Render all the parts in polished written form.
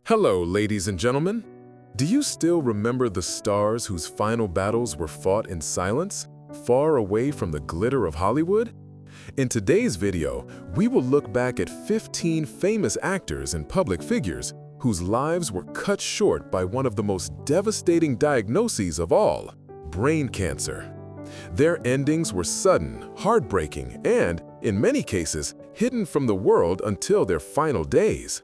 Hello, ladies and gentlemen. Do you still remember the stars whose final battles were fought in silence, far away from the glitter of Hollywood? In today's video, we will look back at 15 famous actors and public figures whose lives were cut short by one of the most devastating diagnoses of all, brain cancer. Their endings were sudden, heartbreaking, and, in many cases, hidden from the world until their final days.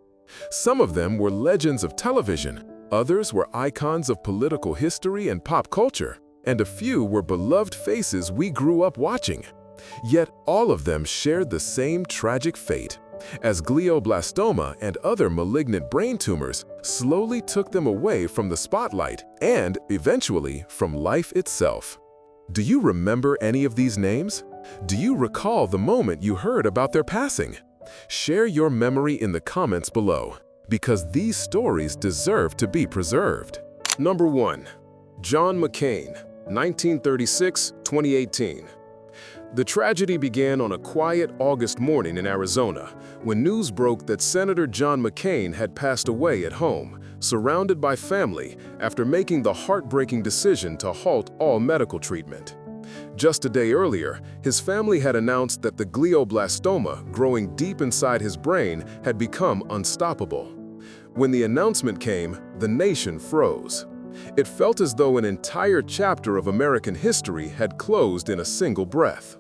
Some of them were legends of television, others were icons of political history and pop culture, and a few were beloved faces we grew up watching. Yet all of them shared the same tragic fate, as glioblastoma and other malignant brain tumors slowly took them away from the spotlight and, eventually, from life itself. Do you remember any of these names? Do you recall the moment you heard about their passing? Share your memory in the comments below, because these stories deserve to be preserved. Number 1. John McCain, 1936-2018. The tragedy began on a quiet August morning in Arizona, when news broke that Senator John McCain had passed away at home, surrounded by family, after making the heartbreaking decision to halt all medical treatment. Just a day earlier, his family had announced that the glioblastoma growing deep inside his brain had become unstoppable. When the announcement came, the nation froze. It felt as though an entire chapter of American history had closed in a single breath.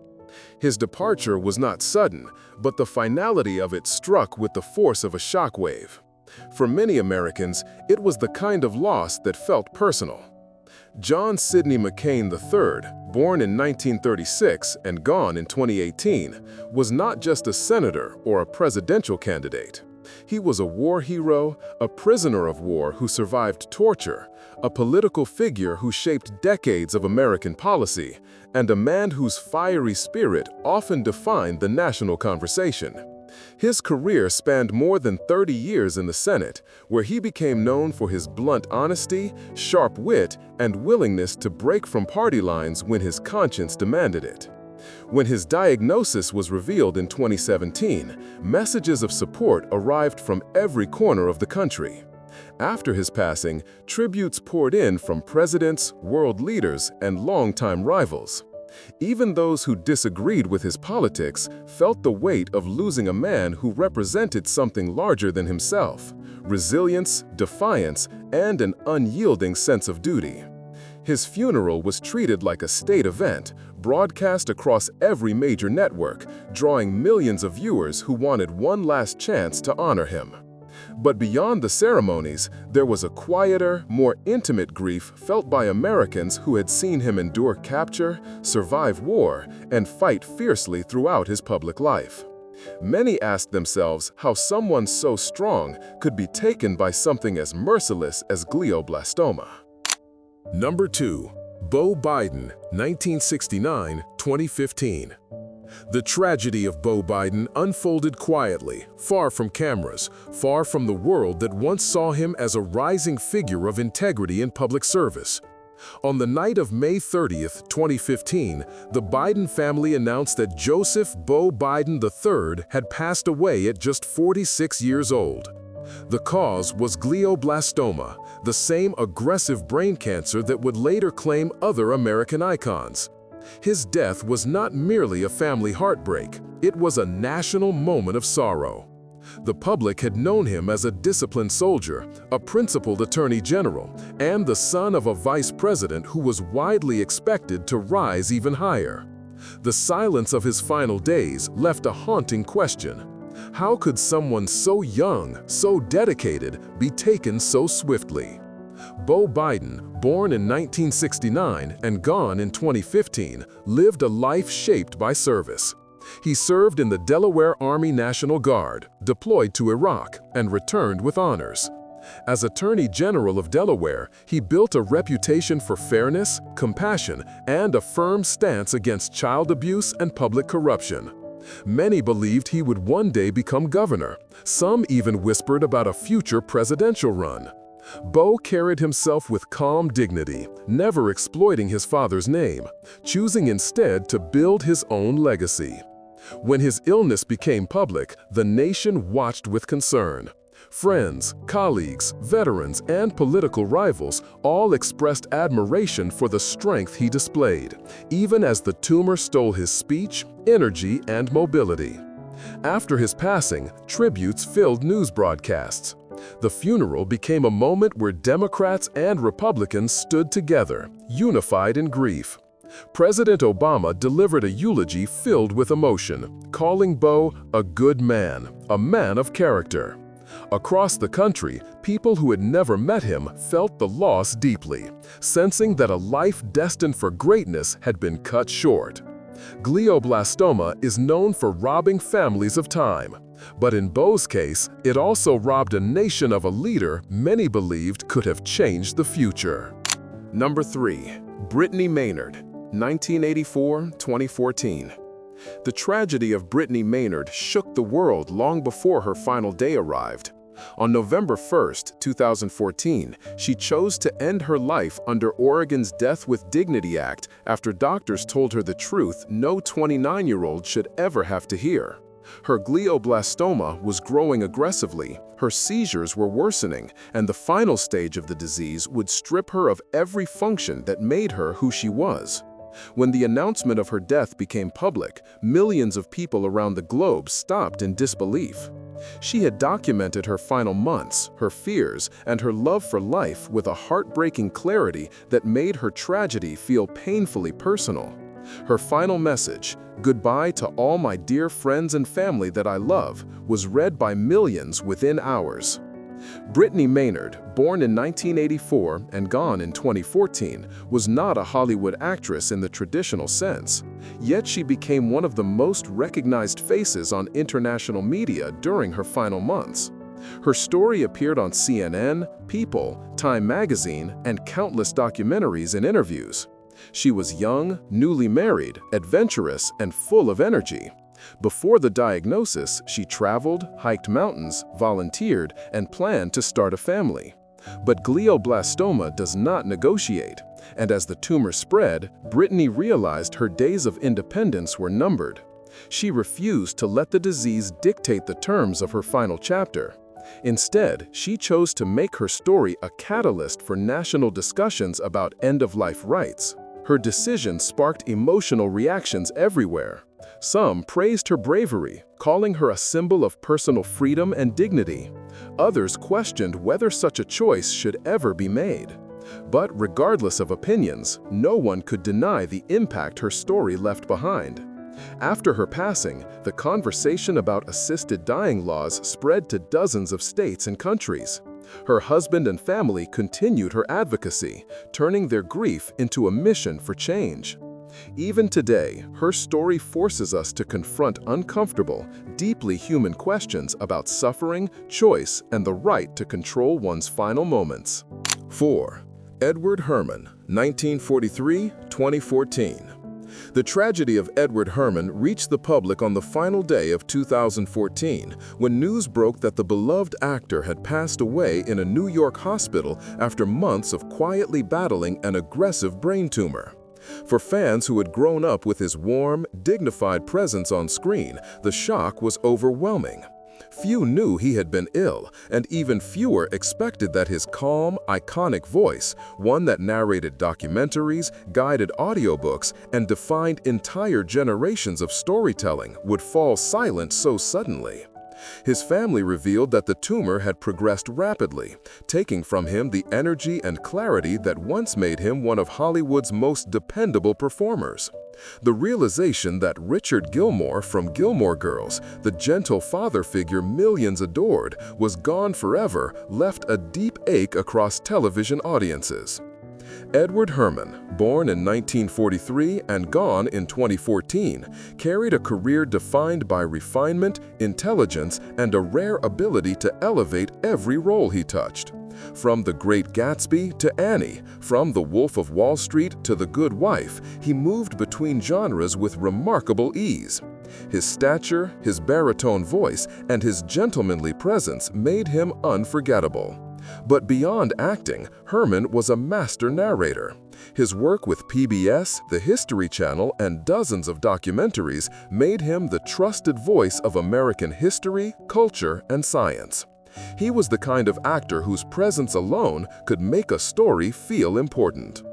His departure was not sudden, but the finality of it struck with the force of a shockwave. For many Americans, it was the kind of loss that felt personal. John Sidney McCain III, born in 1936 and gone in 2018, was not just a senator or a presidential candidate. He was a war hero, a prisoner of war who survived torture, a political figure who shaped decades of American policy, and a man whose fiery spirit often defined the national conversation. His career spanned more than 30 years in the Senate, where he became known for his blunt honesty, sharp wit, and willingness to break from party lines when his conscience demanded it. When his diagnosis was revealed in 2017, messages of support arrived from every corner of the country. After his passing, tributes poured in from presidents, world leaders, and longtime rivals. Even those who disagreed with his politics felt the weight of losing a man who represented something larger than himself: resilience, defiance, and an unyielding sense of duty. His funeral was treated like a state event, broadcast across every major network, drawing millions of viewers who wanted one last chance to honor him. But beyond the ceremonies, there was a quieter, more intimate grief felt by Americans who had seen him endure capture, survive war, and fight fiercely throughout his public life. Many asked themselves how someone so strong could be taken by something as merciless as glioblastoma. Number 2. Beau Biden, 1969-2015. The tragedy of Beau Biden unfolded quietly, far from cameras, far from the world that once saw him as a rising figure of integrity in public service. On the night of May 30, 2015, the Biden family announced that Joseph Beau Biden III had passed away at just 46 years old. The cause was glioblastoma, the same aggressive brain cancer that would later claim other American icons. His death was not merely a family heartbreak, it was a national moment of sorrow. The public had known him as a disciplined soldier, a principled attorney general, and the son of a vice president who was widely expected to rise even higher. The silence of his final days left a haunting question. How could someone so young, so dedicated, be taken so swiftly? Beau Biden, born in 1969 and gone in 2015, lived a life shaped by service. He served in the Delaware Army National Guard, deployed to Iraq, and returned with honors. As Attorney General of Delaware, he built a reputation for fairness, compassion, and a firm stance against child abuse and public corruption. Many believed he would one day become governor. Some even whispered about a future presidential run. Beau carried himself with calm dignity, never exploiting his father's name, choosing instead to build his own legacy. When his illness became public, the nation watched with concern. Friends, colleagues, veterans, and political rivals all expressed admiration for the strength he displayed, even as the tumor stole his speech, energy, and mobility. After his passing, tributes filled news broadcasts. The funeral became a moment where Democrats and Republicans stood together, unified in grief. President Obama delivered a eulogy filled with emotion, calling Bo a good man, a man of character. Across the country, people who had never met him felt the loss deeply, sensing that a life destined for greatness had been cut short. Glioblastoma is known for robbing families of time, but in Bo's case, it also robbed a nation of a leader many believed could have changed the future. Number 3. Brittany Maynard, 1984-2014. The tragedy of Brittany Maynard shook the world long before her final day arrived. On November 1, 2014, she chose to end her life under Oregon's Death with Dignity Act after doctors told her the truth no 29-year-old should ever have to hear. Her glioblastoma was growing aggressively, her seizures were worsening, and the final stage of the disease would strip her of every function that made her who she was. When the announcement of her death became public, millions of people around the globe stopped in disbelief. She had documented her final months, her fears, and her love for life with a heartbreaking clarity that made her tragedy feel painfully personal. Her final message, "Goodbye to all my dear friends and family that I love," was read by millions within hours. Brittany Maynard, born in 1984 and gone in 2014, was not a Hollywood actress in the traditional sense. Yet she became one of the most recognized faces on international media during her final months. Her story appeared on CNN, People, Time magazine, and countless documentaries and interviews. She was young, newly married, adventurous, and full of energy. Before the diagnosis, she traveled, hiked mountains, volunteered, and planned to start a family. But glioblastoma does not negotiate, and as the tumor spread, Brittany realized her days of independence were numbered. She refused to let the disease dictate the terms of her final chapter. Instead, she chose to make her story a catalyst for national discussions about end-of-life rights. Her decision sparked emotional reactions everywhere. Some praised her bravery, calling her a symbol of personal freedom and dignity. Others questioned whether such a choice should ever be made. But regardless of opinions, no one could deny the impact her story left behind. After her passing, the conversation about assisted dying laws spread to dozens of states and countries. Her husband and family continued her advocacy, turning their grief into a mission for change. Even today, her story forces us to confront uncomfortable, deeply human questions about suffering, choice, and the right to control one's final moments. 4. Edward Herman, 1943-2014. The tragedy of Edward Herman reached the public on the final day of 2014 when news broke that the beloved actor had passed away in a New York hospital after months of quietly battling an aggressive brain tumor. For fans who had grown up with his warm, dignified presence on screen, the shock was overwhelming. Few knew he had been ill, and even fewer expected that his calm, iconic voice, one that narrated documentaries, guided audiobooks, and defined entire generations of storytelling, would fall silent so suddenly. His family revealed that the tumor had progressed rapidly, taking from him the energy and clarity that once made him one of Hollywood's most dependable performers. The realization that Richard Gilmore from Gilmore Girls, the gentle father figure millions adored, was gone forever left a deep ache across television audiences. Edward Herman, born in 1943 and gone in 2014, carried a career defined by refinement, intelligence, and a rare ability to elevate every role he touched. From The Great Gatsby to Annie, from The Wolf of Wall Street to The Good Wife, he moved between genres with remarkable ease. His stature, his baritone voice, and his gentlemanly presence made him unforgettable. But beyond acting, Herman was a master narrator. His work with PBS, the History Channel, and dozens of documentaries made him the trusted voice of American history, culture, and science. He was the kind of actor whose presence alone could make a story feel important.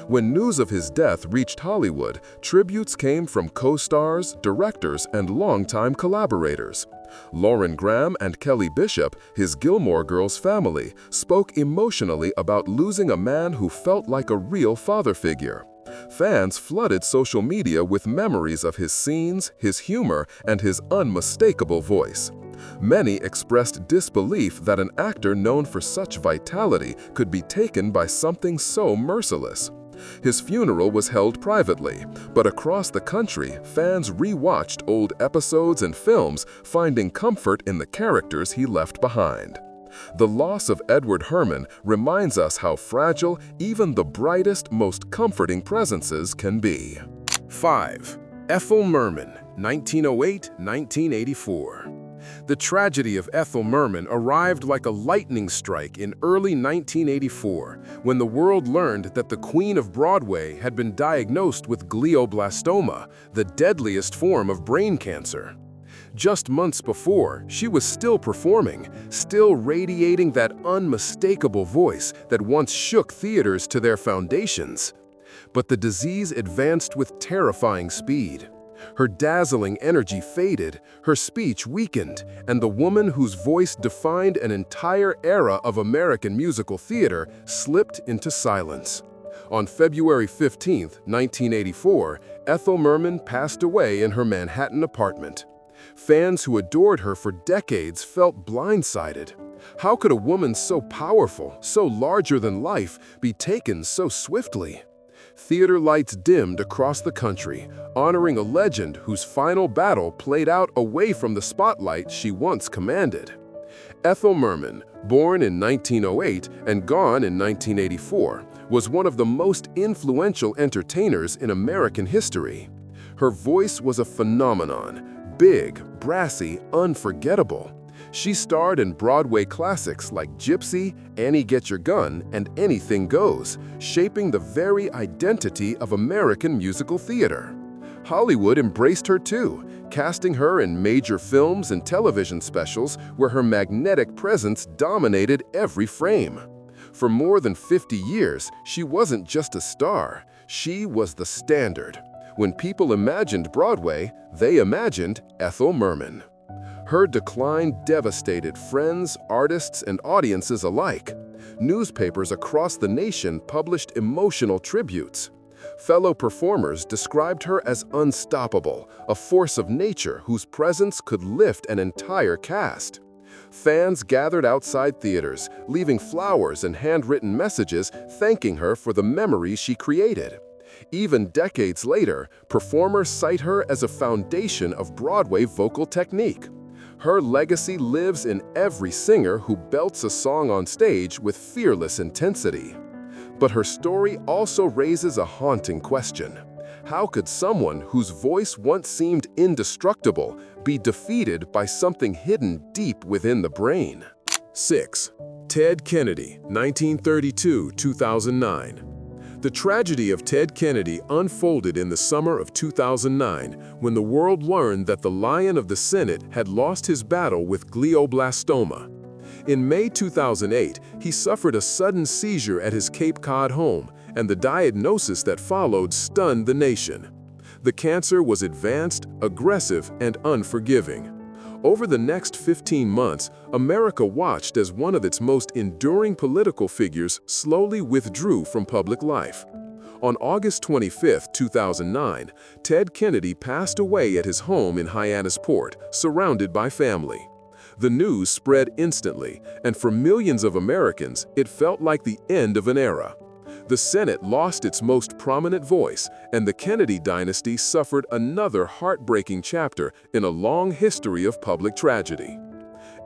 When news of his death reached Hollywood, tributes came from co-stars, directors, and longtime collaborators. Lauren Graham and Kelly Bishop, his Gilmore Girls family, spoke emotionally about losing a man who felt like a real father figure. Fans flooded social media with memories of his scenes, his humor, and his unmistakable voice. Many expressed disbelief that an actor known for such vitality could be taken by something so merciless. His funeral was held privately, but across the country, fans re-watched old episodes and films, finding comfort in the characters he left behind. The loss of Edward Herrmann reminds us how fragile even the brightest, most comforting presences can be. 5. Ethel Merman, 1908–1984. The tragedy of Ethel Merman arrived like a lightning strike in early 1984, when the world learned that the Queen of Broadway had been diagnosed with glioblastoma, the deadliest form of brain cancer. Just months before, she was still performing, still radiating that unmistakable voice that once shook theaters to their foundations. But the disease advanced with terrifying speed. Her dazzling energy faded, her speech weakened, and the woman whose voice defined an entire era of American musical theater slipped into silence. On February 15, 1984, Ethel Merman passed away in her Manhattan apartment. Fans who adored her for decades felt blindsided. How could a woman so powerful, so larger than life, be taken so swiftly? Theater lights dimmed across the country, honoring a legend whose final battle played out away from the spotlight she once commanded. Ethel Merman, born in 1908 and gone in 1984, was one of the most influential entertainers in American history. Her voice was a phenomenon, big, brassy, unforgettable. She starred in Broadway classics like Gypsy, Annie Get Your Gun, and Anything Goes, shaping the very identity of American musical theater. Hollywood embraced her too, casting her in major films and television specials where her magnetic presence dominated every frame. For more than 50 years, she wasn't just a star, she was the standard. When people imagined Broadway, they imagined Ethel Merman. Her decline devastated friends, artists, and audiences alike. Newspapers across the nation published emotional tributes. Fellow performers described her as unstoppable, a force of nature whose presence could lift an entire cast. Fans gathered outside theaters, leaving flowers and handwritten messages thanking her for the memories she created. Even decades later, performers cite her as a foundation of Broadway vocal technique. Her legacy lives in every singer who belts a song on stage with fearless intensity. But her story also raises a haunting question. How could someone whose voice once seemed indestructible be defeated by something hidden deep within the brain? 6. Ted Kennedy, 1932–2009. The tragedy of Ted Kennedy unfolded in the summer of 2009 when the world learned that the Lion of the Senate had lost his battle with glioblastoma. In May 2008, he suffered a sudden seizure at his Cape Cod home, and the diagnosis that followed stunned the nation. The cancer was advanced, aggressive, and unforgiving. Over the next 15 months, America watched as one of its most enduring political figures slowly withdrew from public life. On August 25, 2009, Ted Kennedy passed away at his home in Hyannisport, surrounded by family. The news spread instantly, and for millions of Americans, it felt like the end of an era. The Senate lost its most prominent voice, and the Kennedy dynasty suffered another heartbreaking chapter in a long history of public tragedy.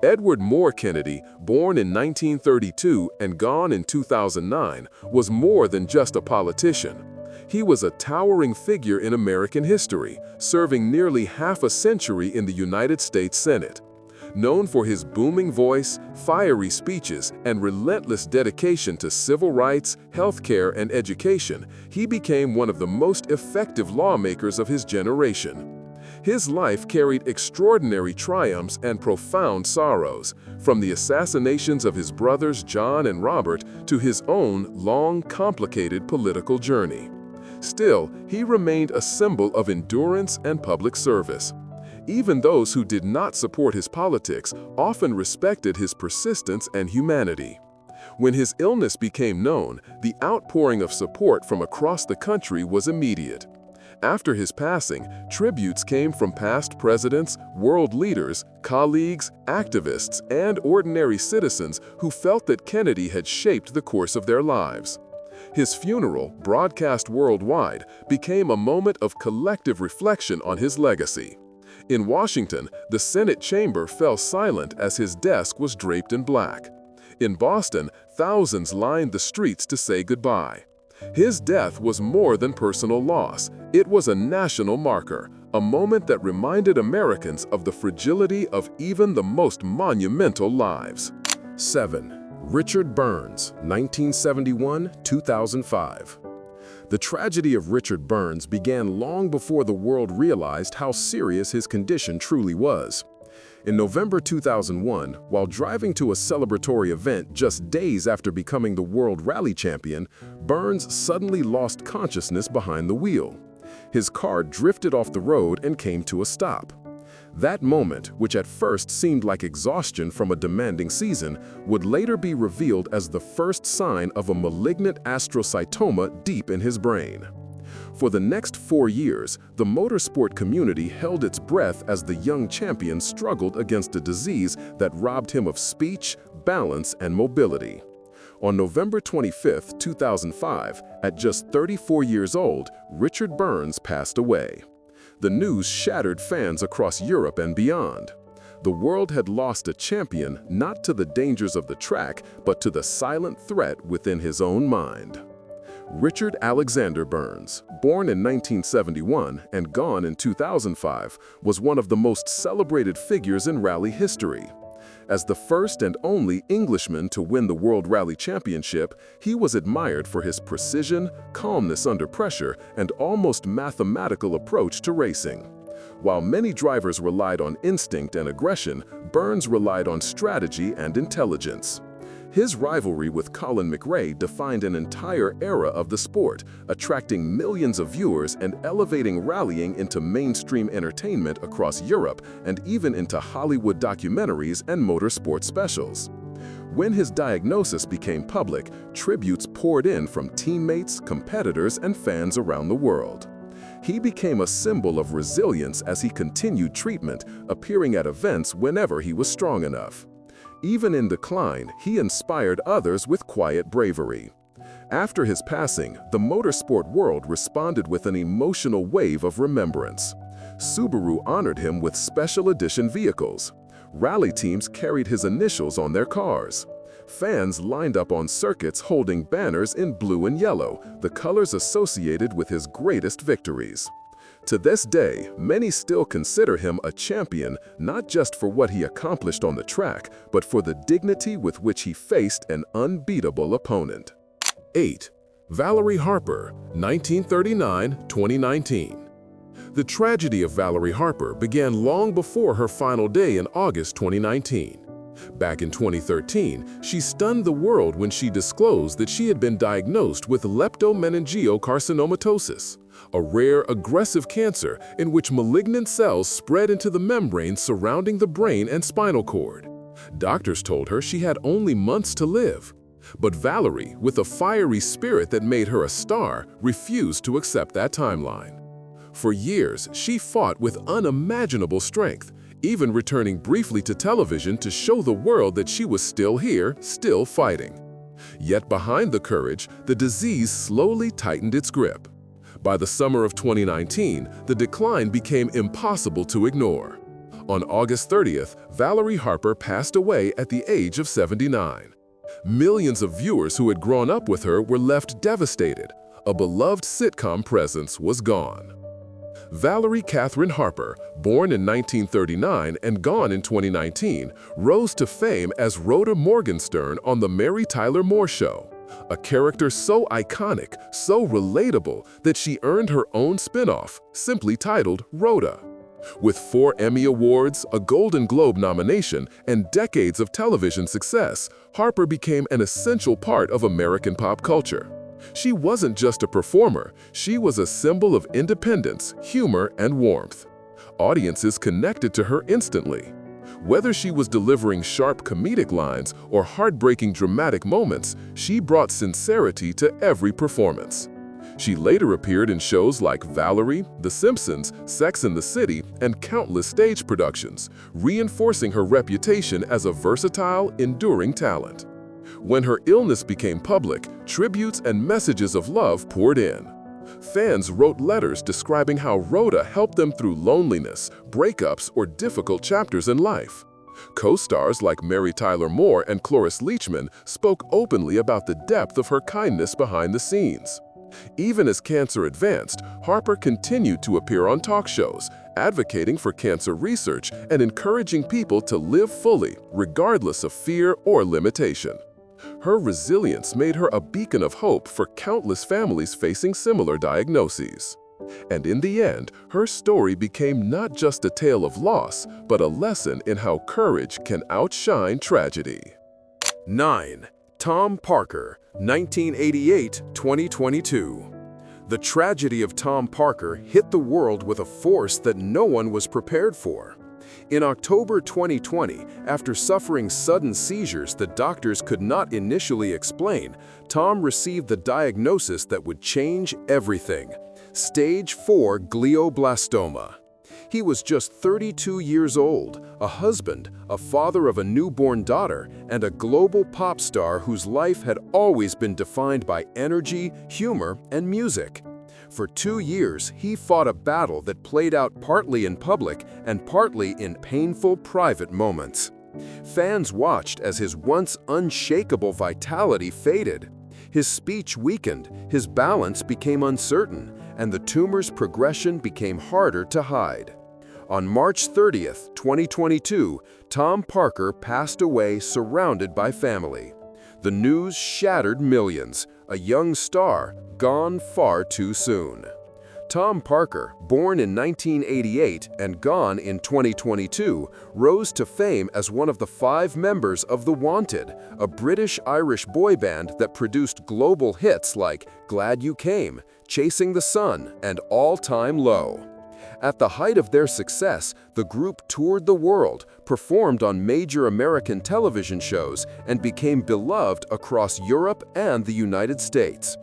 Edward Moore Kennedy, born in 1932 and gone in 2009, was more than just a politician. He was a towering figure in American history, serving nearly half a century in the United States Senate. Known for his booming voice, fiery speeches, and relentless dedication to civil rights, healthcare, and education, he became one of the most effective lawmakers of his generation. His life carried extraordinary triumphs and profound sorrows, from the assassinations of his brothers John and Robert to his own long, complicated political journey. Still, he remained a symbol of endurance and public service. Even those who did not support his politics often respected his persistence and humanity. When his illness became known, the outpouring of support from across the country was immediate. After his passing, tributes came from past presidents, world leaders, colleagues, activists, and ordinary citizens who felt that Kennedy had shaped the course of their lives. His funeral, broadcast worldwide, became a moment of collective reflection on his legacy. In Washington, the Senate chamber fell silent as his desk was draped in black. In Boston, thousands lined the streets to say goodbye. His death was more than personal loss. It was a national marker, a moment that reminded Americans of the fragility of even the most monumental lives. 7. Richard Burns, 1971–2005. The tragedy of Richard Burns began long before the world realized how serious his condition truly was. In November 2001, while driving to a celebratory event just days after becoming the world rally champion, Burns suddenly lost consciousness behind the wheel. His car drifted off the road and came to a stop. That moment, which at first seemed like exhaustion from a demanding season, would later be revealed as the first sign of a malignant astrocytoma deep in his brain. For the next 4 years, the motorsport community held its breath as the young champion struggled against a disease that robbed him of speech, balance, and mobility. On November 25, 2005, at just 34 years old, Richard Burns passed away. The news shattered fans across Europe and beyond. The world had lost a champion not to the dangers of the track, but to the silent threat within his own mind. Richard Alexander Burns, born in 1971 and gone in 2005, was one of the most celebrated figures in rally history. As the first and only Englishman to win the World Rally Championship, he was admired for his precision, calmness under pressure, and almost mathematical approach to racing. While many drivers relied on instinct and aggression, Burns relied on strategy and intelligence. His rivalry with Colin McRae defined an entire era of the sport, attracting millions of viewers and elevating rallying into mainstream entertainment across Europe and even into Hollywood documentaries and motorsport specials. When his diagnosis became public, tributes poured in from teammates, competitors, and fans around the world. He became a symbol of resilience as he continued treatment, appearing at events whenever he was strong enough. Even in decline, he inspired others with quiet bravery. After his passing, the motorsport world responded with an emotional wave of remembrance. Subaru honored him with special edition vehicles. Rally teams carried his initials on their cars. Fans lined up on circuits holding banners in blue and yellow, the colors associated with his greatest victories. To this day, many still consider him a champion, not just for what he accomplished on the track, but for the dignity with which he faced an unbeatable opponent. 8. Valerie Harper, 1939–2019. The tragedy of Valerie Harper began long before her final day in August 2019. Back in 2013, she stunned the world when she disclosed that she had been diagnosed with leptomeningiocarcinomatosis, a rare, aggressive cancer in which malignant cells spread into the membrane surrounding the brain and spinal cord. Doctors told her she had only months to live. But Valerie, with a fiery spirit that made her a star, refused to accept that timeline. For years, she fought with unimaginable strength, even returning briefly to television to show the world that she was still here, still fighting. Yet behind the courage, the disease slowly tightened its grip. By the summer of 2019, the decline became impossible to ignore. On August 30th, Valerie Harper passed away at the age of 79. Millions of viewers who had grown up with her were left devastated. A beloved sitcom presence was gone. Valerie Catherine Harper, born in 1939 and gone in 2019, rose to fame as Rhoda Morgenstern on The Mary Tyler Moore Show, a character so iconic, so relatable, that she earned her own spin-off, simply titled Rhoda. With 4 Emmy Awards, a Golden Globe nomination, and decades of television success, Harper became an essential part of American pop culture. She wasn't just a performer, she was a symbol of independence, humor, and warmth. Audiences connected to her instantly. Whether she was delivering sharp comedic lines or heartbreaking dramatic moments, she brought sincerity to every performance. She later appeared in shows like Valerie, The Simpsons, Sex and the City, and countless stage productions, reinforcing her reputation as a versatile, enduring talent. When her illness became public, tributes and messages of love poured in. Fans wrote letters describing how Rhoda helped them through loneliness, breakups, or difficult chapters in life. Co-stars like Mary Tyler Moore and Cloris Leachman spoke openly about the depth of her kindness behind the scenes. Even as cancer advanced, Harper continued to appear on talk shows, advocating for cancer research and encouraging people to live fully, regardless of fear or limitation. Her resilience made her a beacon of hope for countless families facing similar diagnoses. And in the end, her story became not just a tale of loss, but a lesson in how courage can outshine tragedy. 9. Tom Parker, 1988-2022. The tragedy of Tom Parker hit the world with a force that no one was prepared for. In October 2020, after suffering sudden seizures that doctors could not initially explain, Tom received the diagnosis that would change everything: Stage 4 glioblastoma. He was just 32 years old, a husband, a father of a newborn daughter, and a global pop star whose life had always been defined by energy, humor, and music. For 2 years, he fought a battle that played out partly in public and partly in painful private moments. Fans watched as his once unshakable vitality faded. His speech weakened, his balance became uncertain, and the tumor's progression became harder to hide. On March 30th, 2022, Tom Parker passed away surrounded by family. The news shattered millions, a young star gone far too soon. Tom Parker, born in 1988 and gone in 2022, rose to fame as one of the 5 members of The Wanted, a British-Irish boy band that produced global hits like Glad You Came, Chasing the Sun, and All Time Low. At the height of their success, the group toured the world, performed on major American television shows, and became beloved across Europe and the United States.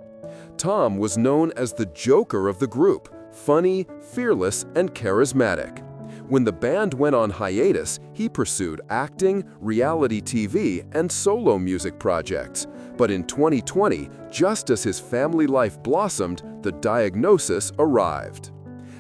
Tom was known as the Joker of the group, funny, fearless, and charismatic. When the band went on hiatus, he pursued acting, reality TV, and solo music projects. But in 2020, just as his family life blossomed, the diagnosis arrived.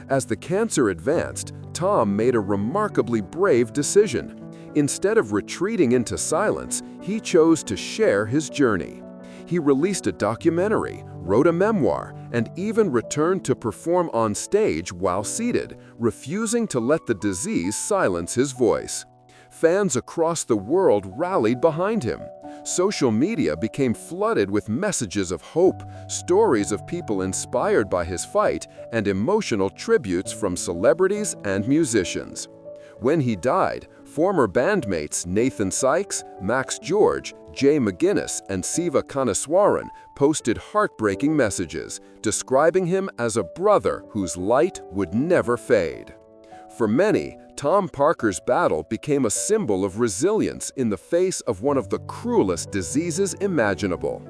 As the cancer advanced, Tom made a remarkably brave decision. Instead of retreating into silence, he chose to share his journey. He released a documentary, wrote a memoir, and even returned to perform on stage while seated, refusing to let the disease silence his voice. Fans across the world rallied behind him. Social media became flooded with messages of hope, stories of people inspired by his fight, and emotional tributes from celebrities and musicians. When he died, former bandmates Nathan Sykes, Max George, Jay McGuinness, and Siva Kanaswaran posted heartbreaking messages, describing him as a brother whose light would never fade. For many, Tom Parker's battle became a symbol of resilience in the face of one of the cruelest diseases imaginable.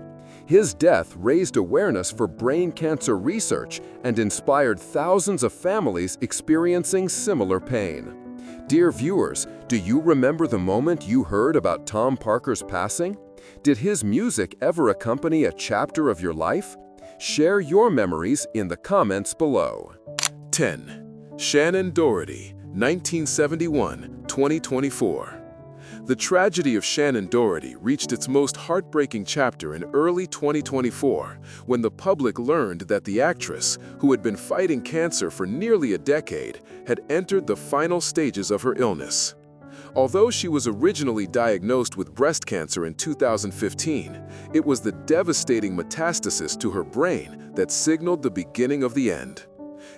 His death raised awareness for brain cancer research and inspired thousands of families experiencing similar pain. Dear viewers, do you remember the moment you heard about Tom Parker's passing? Did his music ever accompany a chapter of your life? Share your memories in the comments below. 10. Shannen Doherty, 1971-2024. The tragedy of Shannen Doherty reached its most heartbreaking chapter in early 2024 when the public learned that the actress, who had been fighting cancer for nearly a decade, had entered the final stages of her illness. Although she was originally diagnosed with breast cancer in 2015, it was the devastating metastasis to her brain that signaled the beginning of the end.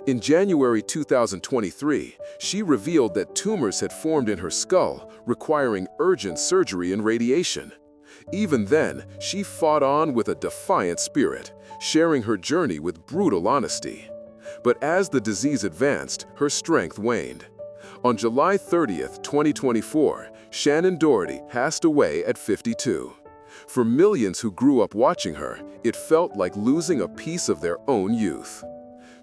In January 2023, she revealed that tumors had formed in her skull, requiring urgent surgery and radiation. Even then, she fought on with a defiant spirit, sharing her journey with brutal honesty. But as the disease advanced, her strength waned. On July 30th, 2024, Shannon Doherty passed away at 52. For millions who grew up watching her, it felt like losing a piece of their own youth.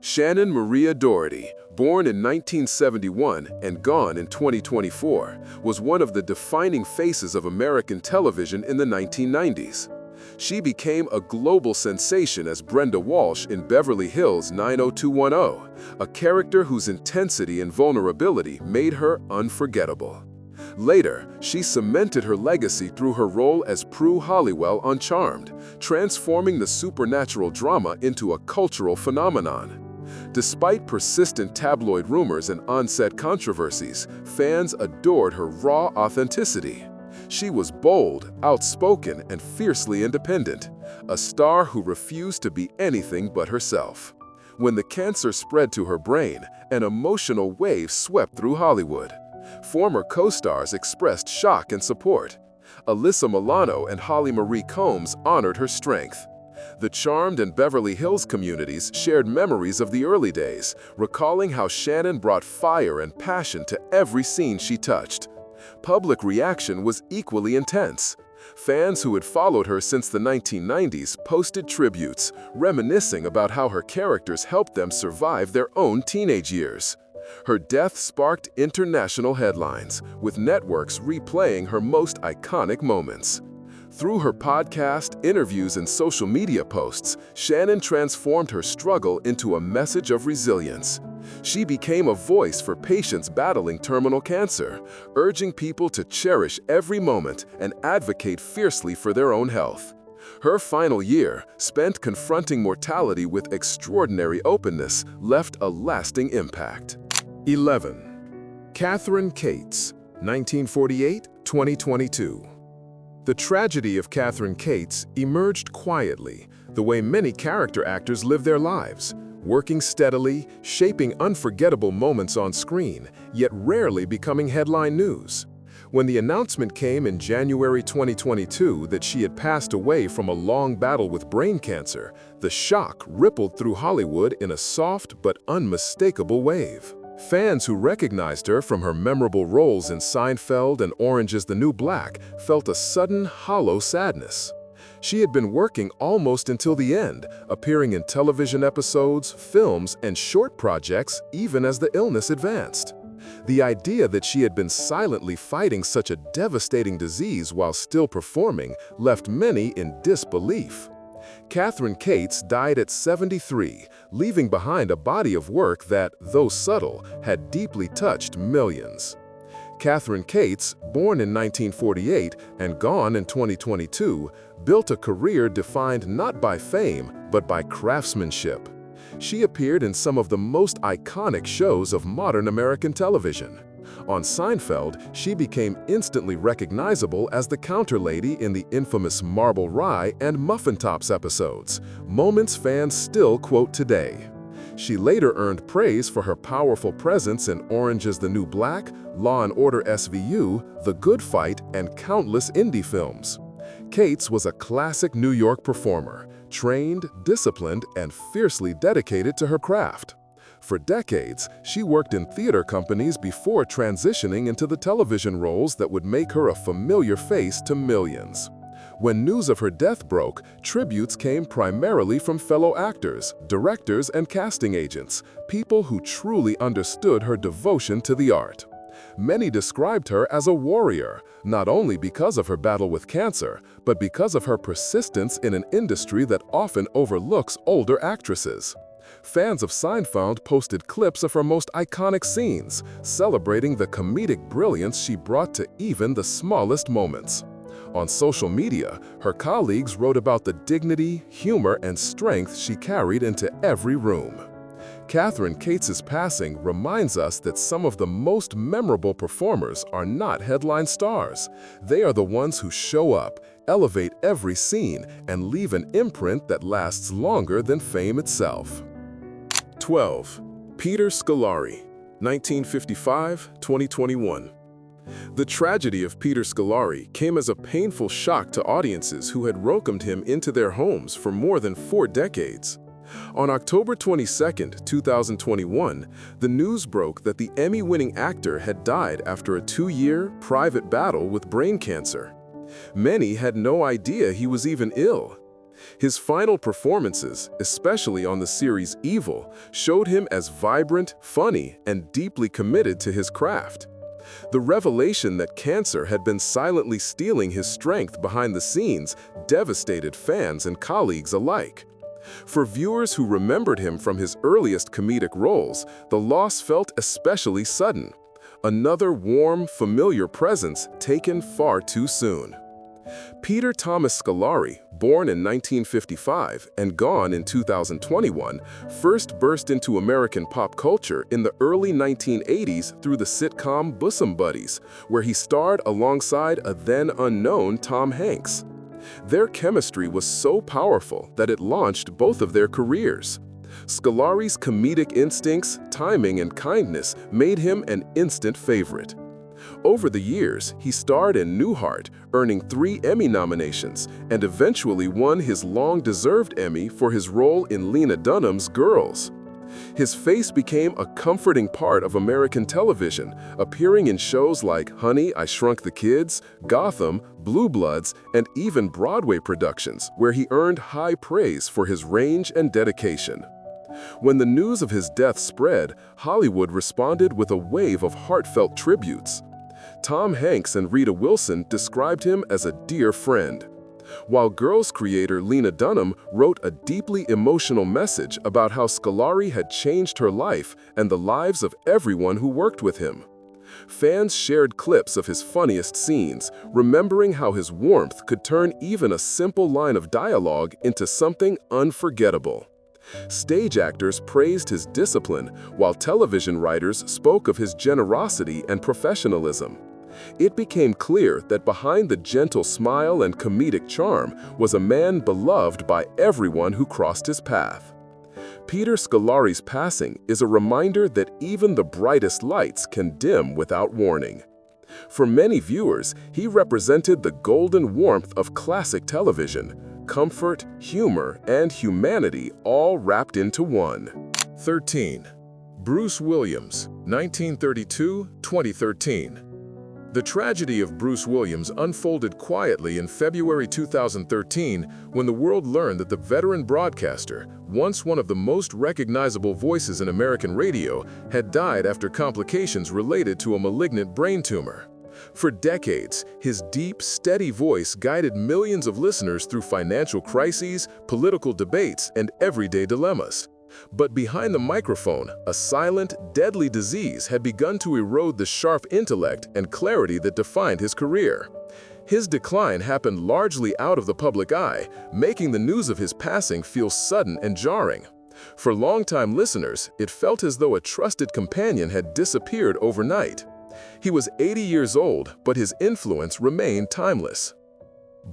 Shannon Maria Doherty, born in 1971 and gone in 2024, was one of the defining faces of American television in the 1990s. She became a global sensation as Brenda Walsh in Beverly Hills 90210, a character whose intensity and vulnerability made her unforgettable. Later, she cemented her legacy through her role as Prue Halliwell on Charmed, transforming the supernatural drama into a cultural phenomenon. Despite persistent tabloid rumors and on-set controversies, fans adored her raw authenticity. She was bold, outspoken, and fiercely independent, a star who refused to be anything but herself. When the cancer spread to her brain, an emotional wave swept through Hollywood. Former co-stars expressed shock and support. Alyssa Milano and Holly Marie Combs honored her strength. The Charmed and Beverly Hills communities shared memories of the early days, recalling how Shannon brought fire and passion to every scene she touched. Public reaction was equally intense. Fans who had followed her since the 1990s posted tributes, reminiscing about how her characters helped them survive their own teenage years. Her death sparked international headlines, with networks replaying her most iconic moments. Through her podcast, interviews, and social media posts, Shannon transformed her struggle into a message of resilience. She became a voice for patients battling terminal cancer, urging people to cherish every moment and advocate fiercely for their own health. Her final year, spent confronting mortality with extraordinary openness, left a lasting impact. 11. Catherine Cates, 1948-2022. The tragedy of Catherine Cates emerged quietly, the way many character actors live their lives, working steadily, shaping unforgettable moments on screen, yet rarely becoming headline news. When the announcement came in January 2022 that she had passed away from a long battle with brain cancer, the shock rippled through Hollywood in a soft but unmistakable wave. Fans who recognized her from her memorable roles in Seinfeld and Orange is the New Black felt a sudden, hollow sadness. She had been working almost until the end, appearing in television episodes, films, and short projects even as the illness advanced. The idea that she had been silently fighting such a devastating disease while still performing left many in disbelief. Catherine Cates died at 73, leaving behind a body of work that, though subtle, had deeply touched millions. Catherine Cates, born in 1948 and gone in 2022, built a career defined not by fame, but by craftsmanship. She appeared in some of the most iconic shows of modern American television. On Seinfeld, she became instantly recognizable as the counter lady in the infamous Marble Rye and Muffin Tops episodes, moments fans still quote today. She later earned praise for her powerful presence in Orange is the New Black, Law & Order SVU, The Good Fight, and countless indie films. Cates was a classic New York performer, trained, disciplined, and fiercely dedicated to her craft. For decades, she worked in theater companies before transitioning into the television roles that would make her a familiar face to millions. When news of her death broke, tributes came primarily from fellow actors, directors, and casting agents, people who truly understood her devotion to the art. Many described her as a warrior, not only because of her battle with cancer, but because of her persistence in an industry that often overlooks older actresses. Fans of Seinfeld posted clips of her most iconic scenes, celebrating the comedic brilliance she brought to even the smallest moments. On social media, her colleagues wrote about the dignity, humor, and strength she carried into every room. Catherine Cates' passing reminds us that some of the most memorable performers are not headline stars. They are the ones who show up, elevate every scene, and leave an imprint that lasts longer than fame itself. 12. Peter Scolari, 1955–2021. The tragedy of Peter Scolari came as a painful shock to audiences who had welcomed him into their homes for more than 4 decades. On October 22, 2021, the news broke that the Emmy-winning actor had died after a 2-year private battle with brain cancer. Many had no idea he was even ill. His final performances, especially on the series Evil, showed him as vibrant, funny, and deeply committed to his craft. The revelation that cancer had been silently stealing his strength behind the scenes devastated fans and colleagues alike. For viewers who remembered him from his earliest comedic roles, the loss felt especially sudden. Another warm, familiar presence taken far too soon. Peter Thomas Scolari, born in 1955 and gone in 2021, first burst into American pop culture in the early 1980s through the sitcom Bosom Buddies, where he starred alongside a then-unknown Tom Hanks. Their chemistry was so powerful that it launched both of their careers. Scolari's comedic instincts, timing, and kindness made him an instant favorite. Over the years, he starred in Newhart, earning 3 Emmy nominations, and eventually won his long-deserved Emmy for his role in Lena Dunham's Girls. His face became a comforting part of American television, appearing in shows like Honey, I Shrunk the Kids, Gotham, Blue Bloods, and even Broadway productions, where he earned high praise for his range and dedication. When the news of his death spread, Hollywood responded with a wave of heartfelt tributes. Tom Hanks and Rita Wilson described him as a dear friend, while Girls creator Lena Dunham wrote a deeply emotional message about how Scolari had changed her life and the lives of everyone who worked with him. Fans shared clips of his funniest scenes, remembering how his warmth could turn even a simple line of dialogue into something unforgettable. Stage actors praised his discipline, while television writers spoke of his generosity and professionalism. It became clear that behind the gentle smile and comedic charm was a man beloved by everyone who crossed his path. Peter Scolari's passing is a reminder that even the brightest lights can dim without warning. For many viewers, he represented the golden warmth of classic television, comfort, humor, and humanity all wrapped into one. 13. Bruce Williams, 1932–2013. The tragedy of Bruce Williams unfolded quietly in February 2013 when the world learned that the veteran broadcaster, once one of the most recognizable voices in American radio, had died after complications related to a malignant brain tumor. For decades, his deep, steady voice guided millions of listeners through financial crises, political debates, and everyday dilemmas. But behind the microphone, a silent, deadly disease had begun to erode the sharp intellect and clarity that defined his career. His decline happened largely out of the public eye, making the news of his passing feel sudden and jarring. For longtime listeners, it felt as though a trusted companion had disappeared overnight. He was 80 years old, but his influence remained timeless.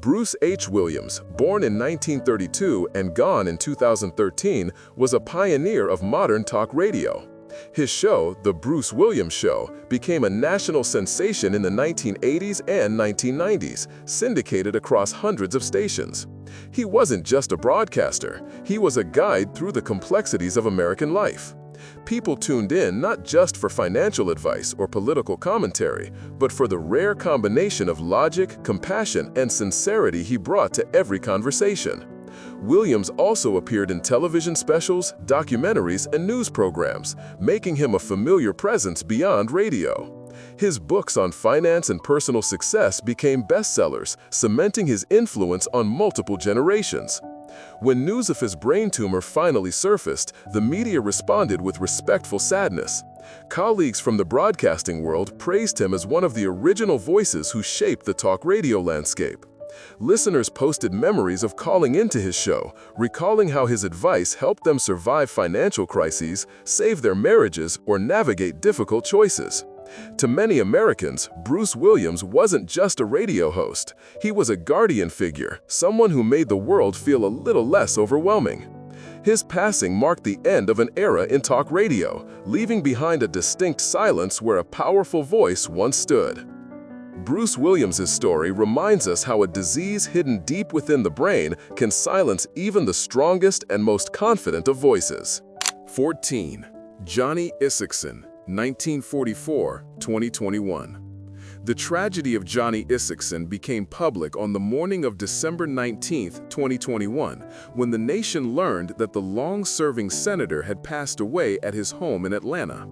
Bruce H. Williams, born in 1932 and gone in 2013, was a pioneer of modern talk radio. His show, The Bruce Williams Show, became a national sensation in the 1980s and 1990s, syndicated across hundreds of stations. He wasn't just a broadcaster, he was a guide through the complexities of American life. People tuned in not just for financial advice or political commentary, but for the rare combination of logic, compassion, and sincerity he brought to every conversation. Williams also appeared in television specials, documentaries, and news programs, making him a familiar presence beyond radio. His books on finance and personal success became bestsellers, cementing his influence on multiple generations. When news of his brain tumor finally surfaced, the media responded with respectful sadness. Colleagues from the broadcasting world praised him as one of the original voices who shaped the talk radio landscape. Listeners posted memories of calling into his show, recalling how his advice helped them survive financial crises, save their marriages, or navigate difficult choices. To many Americans, Bruce Williams wasn't just a radio host. He was a guardian figure, someone who made the world feel a little less overwhelming. His passing marked the end of an era in talk radio, leaving behind a distinct silence where a powerful voice once stood. Bruce Williams's story reminds us how a disease hidden deep within the brain can silence even the strongest and most confident of voices. 14. Johnny Isakson, 1944-2021. The tragedy of Johnny Isakson became public on the morning of December 19, 2021, when the nation learned that the long-serving senator had passed away at his home in Atlanta.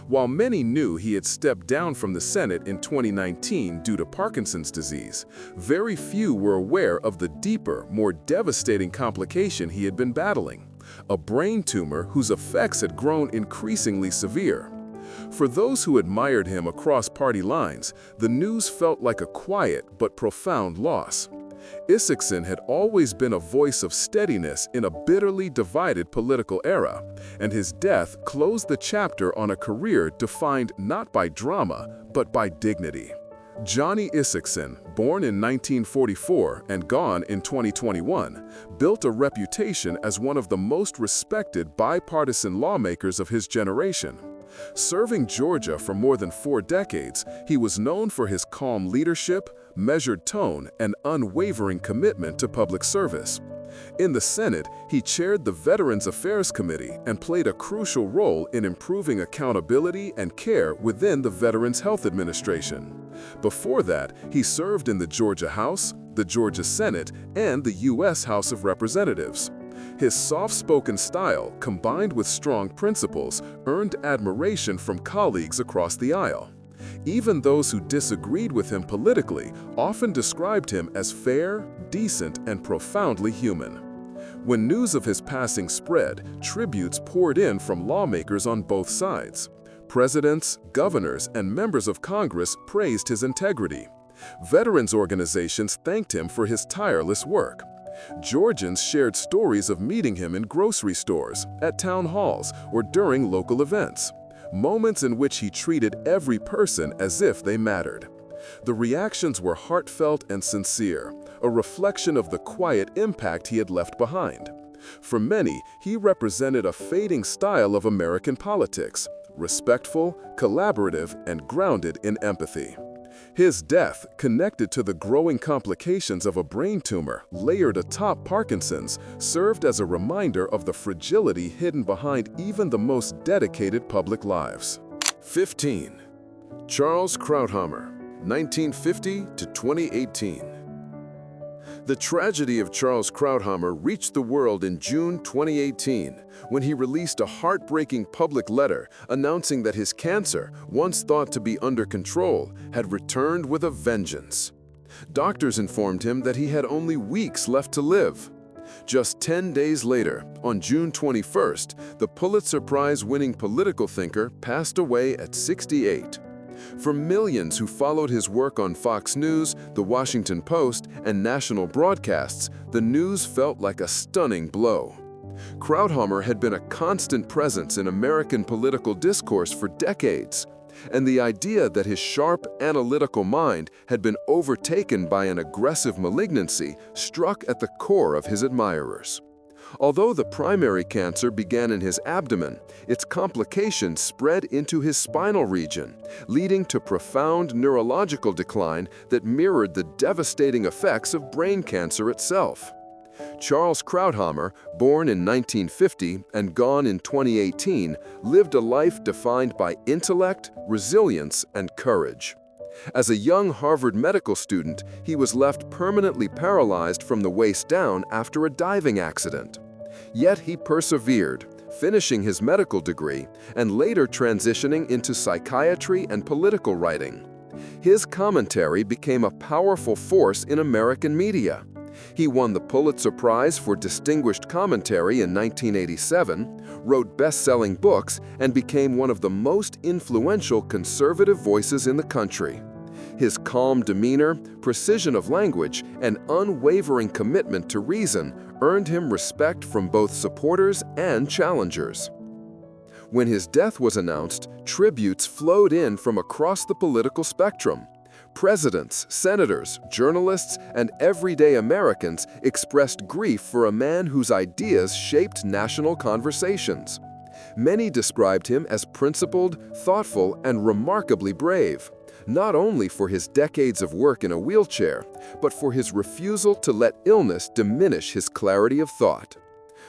While many knew he had stepped down from the Senate in 2019 due to Parkinson's disease, very few were aware of the deeper, more devastating complication he had been battling: a brain tumor whose effects had grown increasingly severe. For those who admired him across party lines, the news felt like a quiet but profound loss. Isakson had always been a voice of steadiness in a bitterly divided political era, and his death closed the chapter on a career defined not by drama, but by dignity. Johnny Isakson, born in 1944 and gone in 2021, built a reputation as one of the most respected bipartisan lawmakers of his generation. Serving Georgia for more than 4 decades, he was known for his calm leadership, measured tone, and unwavering commitment to public service. In the Senate, he chaired the Veterans Affairs Committee and played a crucial role in improving accountability and care within the Veterans Health Administration. Before that, he served in the Georgia House, the Georgia Senate, and the U.S. House of Representatives. His soft-spoken style, combined with strong principles, earned admiration from colleagues across the aisle. Even those who disagreed with him politically often described him as fair, decent, and profoundly human. When news of his passing spread, tributes poured in from lawmakers on both sides. Presidents, governors, and members of Congress praised his integrity. Veterans organizations thanked him for his tireless work. Georgians shared stories of meeting him in grocery stores, at town halls, or during local events, moments in which he treated every person as if they mattered. The reactions were heartfelt and sincere, a reflection of the quiet impact he had left behind. For many, he represented a fading style of American politics, respectful, collaborative, and grounded in empathy. His death, connected to the growing complications of a brain tumor layered atop Parkinson's, served as a reminder of the fragility hidden behind even the most dedicated public lives. 15. Charles Krauthammer, 1950-2018. The tragedy of Charles Krauthammer reached the world in June 2018, when he released a heartbreaking public letter announcing that his cancer, once thought to be under control, had returned with a vengeance. Doctors informed him that he had only weeks left to live. Just 10 days later, on June 21st, the Pulitzer Prize-winning political thinker passed away at 68. For millions who followed his work on Fox News, The Washington Post, and national broadcasts, the news felt like a stunning blow. Krauthammer had been a constant presence in American political discourse for decades, and the idea that his sharp, analytical mind had been overtaken by an aggressive malignancy struck at the core of his admirers. Although the primary cancer began in his abdomen, its complications spread into his spinal region, leading to profound neurological decline that mirrored the devastating effects of brain cancer itself. Charles Krauthammer, born in 1950 and gone in 2018, lived a life defined by intellect, resilience, and courage. As a young Harvard medical student, he was left permanently paralyzed from the waist down after a diving accident. Yet he persevered, finishing his medical degree and later transitioning into psychiatry and political writing. His commentary became a powerful force in American media. He won the Pulitzer Prize for Distinguished Commentary in 1987, wrote best-selling books, and became one of the most influential conservative voices in the country. His calm demeanor, precision of language, and unwavering commitment to reason earned him respect from both supporters and challengers. When his death was announced, tributes flowed in from across the political spectrum. Presidents, senators, journalists, and everyday Americans expressed grief for a man whose ideas shaped national conversations. Many described him as principled, thoughtful, and remarkably brave, not only for his decades of work in a wheelchair, but for his refusal to let illness diminish his clarity of thought.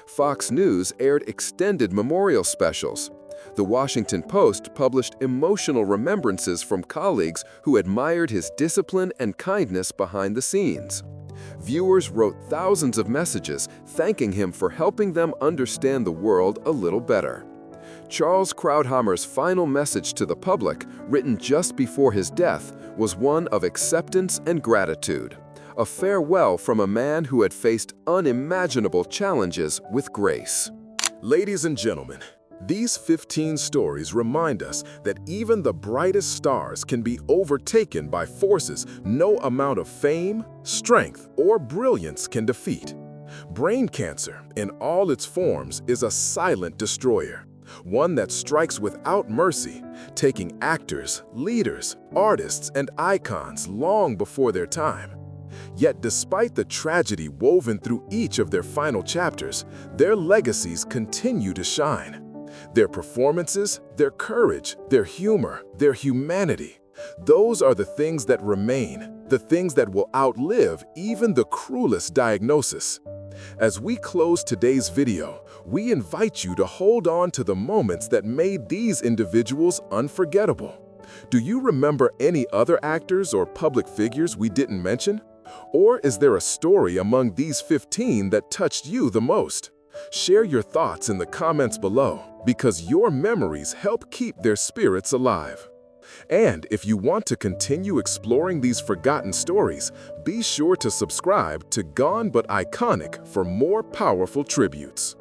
Fox News aired extended memorial specials. The Washington Post published emotional remembrances from colleagues who admired his discipline and kindness behind the scenes. Viewers wrote thousands of messages thanking him for helping them understand the world a little better. Charles Krauthammer's final message to the public, written just before his death, was one of acceptance and gratitude, a farewell from a man who had faced unimaginable challenges with grace. Ladies and gentlemen, these 15 stories remind us that even the brightest stars can be overtaken by forces no amount of fame, strength, or brilliance can defeat. Brain cancer, in all its forms, is a silent destroyer, one that strikes without mercy, taking actors, leaders, artists, and icons long before their time. Yet despite the tragedy woven through each of their final chapters, their legacies continue to shine. Their performances, their courage, their humor, their humanity, those are the things that remain, the things that will outlive even the cruelest diagnosis. As we close today's video, we invite you to hold on to the moments that made these individuals unforgettable. Do you remember any other actors or public figures we didn't mention? Or is there a story among these 15 that touched you the most? Share your thoughts in the comments below, because your memories help keep their spirits alive. And if you want to continue exploring these forgotten stories, be sure to subscribe to Gone But Iconic for more powerful tributes.